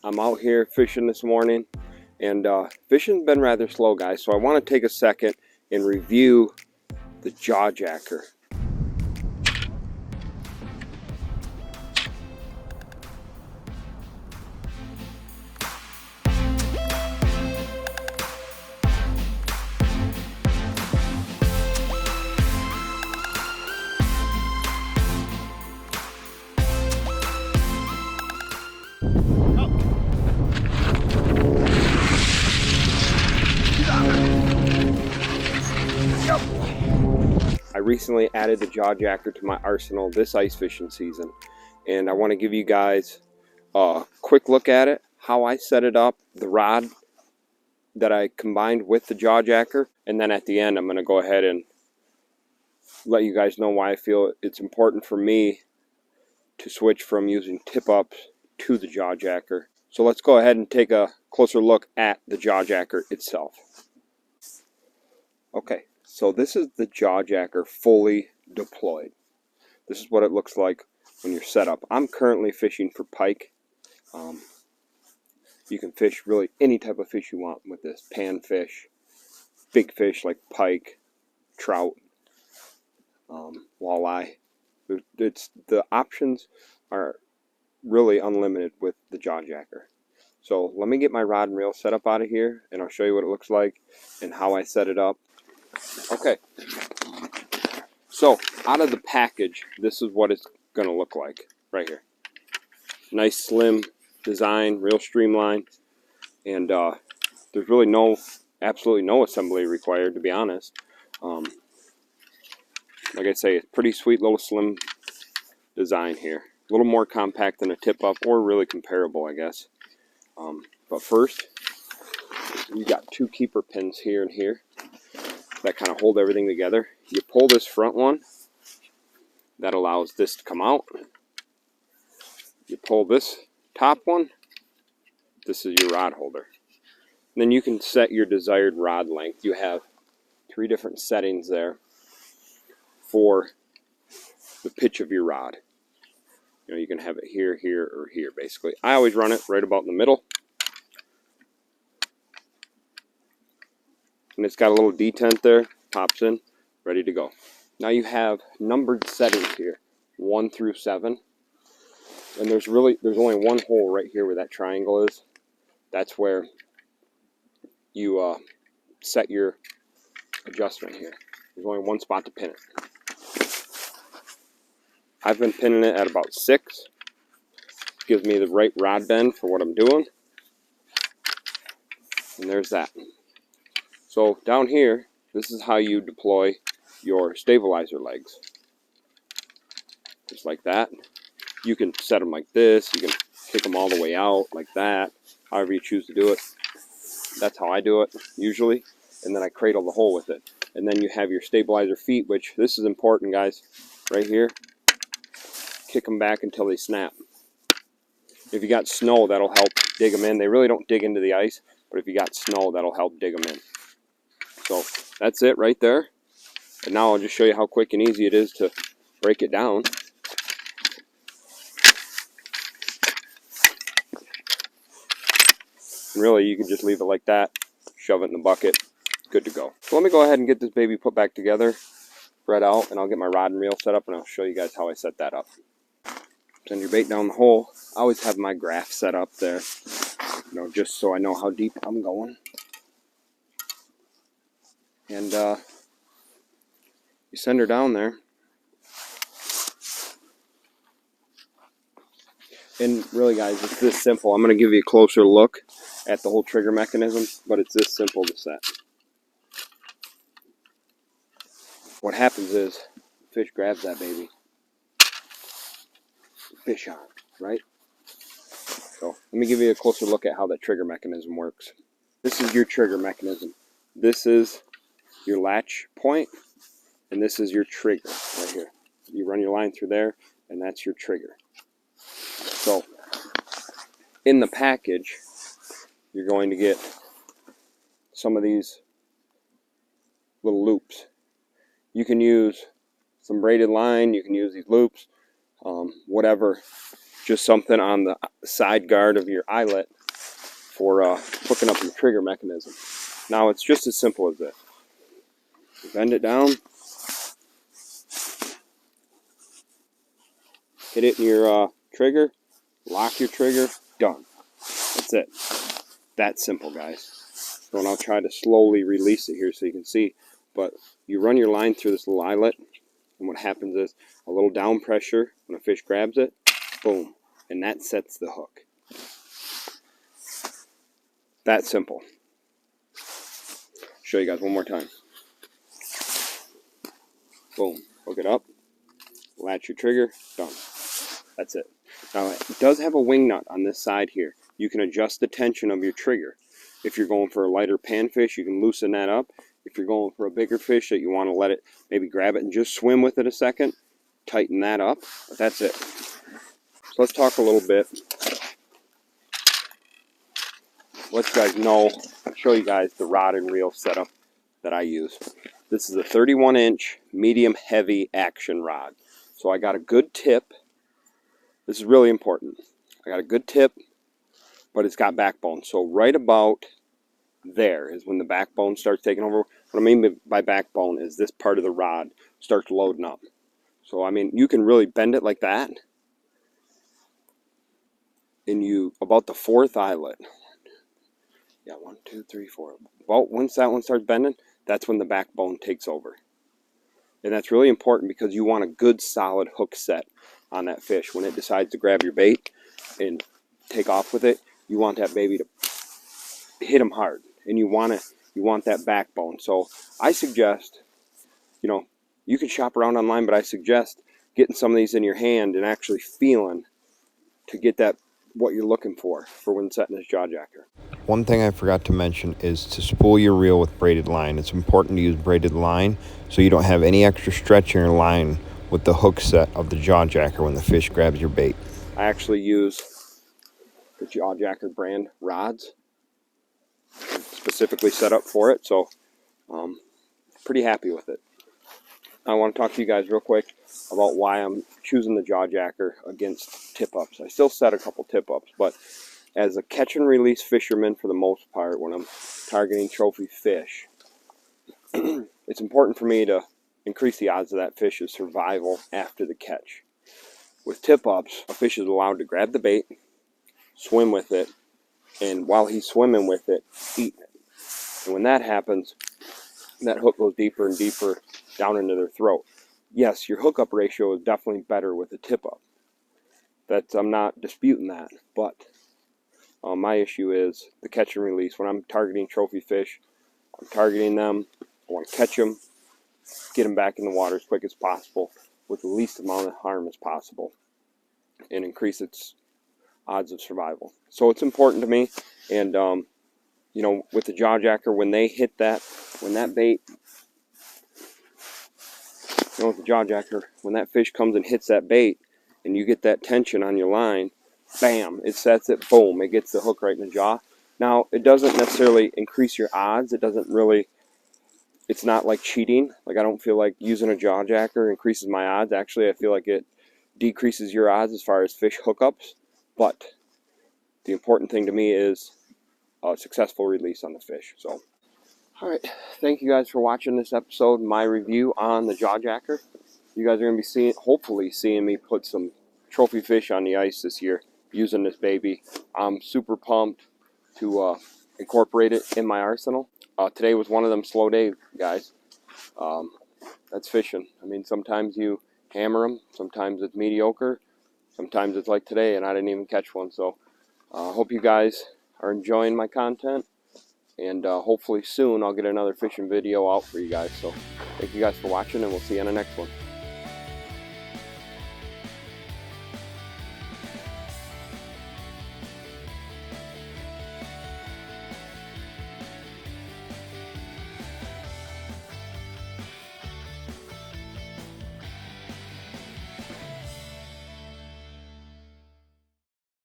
I'm out here fishing this morning, and fishing's been rather slow, guys, so I want to take a second and review the jaw jacker. I recently added the jaw jacker to my arsenal this ice fishing season, and I want to give you guys a quick look at it, how I set it up, the rod that I combined with the jaw jacker, and then at the end I'm going to go ahead and let you guys know why I feel it's important for me to switch from using tip ups to the jaw jacker. So let's go ahead and take a closer look at the jaw jacker itself. Okay, so this is the jaw jacker fully deployed. This is what it looks like when you're set up. I'm currently fishing for pike. You can fish really any type of fish you want with this. Panfish, big fish like pike, trout, walleye. The options are really unlimited with the jaw jacker. So let me get my rod and reel set up out of here, and I'll show you what it looks like and how I set it up. Okay, so out of the package, this is what it's going to look like right here. Nice slim design, real streamlined, and there's really absolutely no assembly required, to be honest. Like I say, it's pretty sweet little slim design here. A little more compact than a tip up, or really comparable, I guess. But first, you got two keeper pins here and here that kind of hold everything together. You pull this front one, that allows this to come out. You pull this top one, this is your rod holder. And then you can set your desired rod length. You have 3 different settings there for the pitch of your rod. You know, you can have it here, here, or here, basically. I always run it right about in the middle. And it's got a little detent there, pops in, ready to go. Now you have numbered settings here, 1 through 7. And there's only one hole right here where that triangle is. That's where you set your adjustment here. There's only one spot to pin it. I've been pinning it at about 6. Gives me the right rod bend for what I'm doing. And there's that. So down here, this is how you deploy your stabilizer legs. Just like that. You can set them like this. You can kick them all the way out like that. However you choose to do it. That's how I do it usually. And then I cradle the hole with it. And then you have your stabilizer feet, which this is important, guys. Right here. Kick them back until they snap. If you got snow, that'll help dig them in. They really don't dig into the ice, but if you got snow, that'll help dig them in. So that's it right there. And now I'll just show you how quick and easy it is to break it down. And really, you can just leave it like that, shove it in the bucket, good to go. So let me go ahead and get this baby put back together, spread out, and I'll get my rod and reel set up, and I'll show you guys how I set that up. Send your bait down the hole. I always have my graph set up there, you know, just so I know how deep I'm going. And you send her down there. And really, guys, it's this simple. I'm going to give you a closer look at the whole trigger mechanism, but it's this simple to set. What happens is, the fish grabs that baby. Fish on, right? So let me give you a closer look at how that trigger mechanism works. This is your trigger mechanism. This is your latch point, and this is your trigger right here. You run your line through there, and that's your trigger. So in the package, you're going to get some of these little loops. You can use some braided line, you can use these loops, whatever just something on the side guard of your eyelet for hooking up your trigger mechanism. Now it's just as simple as this. You bend it down, hit it in your trigger, lock your trigger, done. That's it. That simple, guys. So and I'll try to slowly release it here so you can see. But you run your line through this little eyelet, and what happens is a little down pressure when a fish grabs it, boom, and that sets the hook. That simple. Show you guys one more time. Boom, hook it up, latch your trigger, done. That's it. Now it does have a wing nut on this side here. You can adjust the tension of your trigger. If you're going for a lighter panfish, you can loosen that up. If you're going for a bigger fish that you want to let it, maybe grab it and just swim with it a second, tighten that up. But that's it. So let's talk a little bit. Let you guys know, show you guys the rod and reel setup that I use. This is a 31-inch medium heavy action rod. So I got a good tip. This is really important. I got a good tip, but it's got backbone. So right about there is when the backbone starts taking over. What I mean by backbone is this part of the rod starts loading up. So I mean, you can really bend it like that, and you about the fourth eyelet. Yeah, 1, 2, 3, 4. About once that one starts bending, that's when the backbone takes over. And that's really important because you want a good solid hook set on that fish. When it decides to grab your bait and take off with it, you want that baby to hit them hard, and you want that backbone. So I suggest, you can shop around online, but I suggest getting some of these in your hand and actually feeling to get that what you're looking for when setting this jaw jacker. One thing I forgot to mention is to spool your reel with braided line. It's important to use braided line so you don't have any extra stretch in your line with the hook set of the jaw jacker when the fish grabs your bait. I actually use the jaw jacker brand rods specifically set up for it, so pretty happy with it. I want to talk to you guys real quick about why I'm choosing the jaw jacker against tip-ups. I still set a couple tip-ups, but as a catch and release fisherman for the most part, when I'm targeting trophy fish, it's important for me to increase the odds of that fish's survival after the catch. With tip-ups, a fish is allowed to grab the bait, swim with it, and while he's swimming with it, eat it. And when that happens, that hook goes deeper and deeper down into their throat. Yes, your hookup ratio is definitely better with a tip-up. I'm not disputing that, but my issue is the catch and release. When I'm targeting trophy fish, I'm targeting them. I want to catch them, get them back in the water as quick as possible with the least amount of harm as possible, and increase its odds of survival. So it's important to me. And with the jaw jacker, when they hit that, when that bait, with the jaw jacker, when that fish comes and hits that bait, and you get that tension on your line, bam, it sets it, boom, it gets the hook right in the jaw. Now, it doesn't necessarily increase your odds. It doesn't really, it's not like cheating. Like, I don't feel like using a jaw jacker increases my odds. Actually, I feel like it decreases your odds as far as fish hookups. But the important thing to me is a successful release on the fish. So, all right, thank you guys for watching this episode, my review on the jaw jacker. You guys are going to be hopefully seeing me put some trophy fish on the ice this year using this baby. I'm super pumped to incorporate it in my arsenal. Today was one of them slow days, guys. That's fishing. I mean, sometimes you hammer them, sometimes it's mediocre, sometimes it's like today and I didn't even catch one. So I hope you guys are enjoying my content, and hopefully soon I'll get another fishing video out for you guys. So thank you guys for watching, and we'll see you on the next one.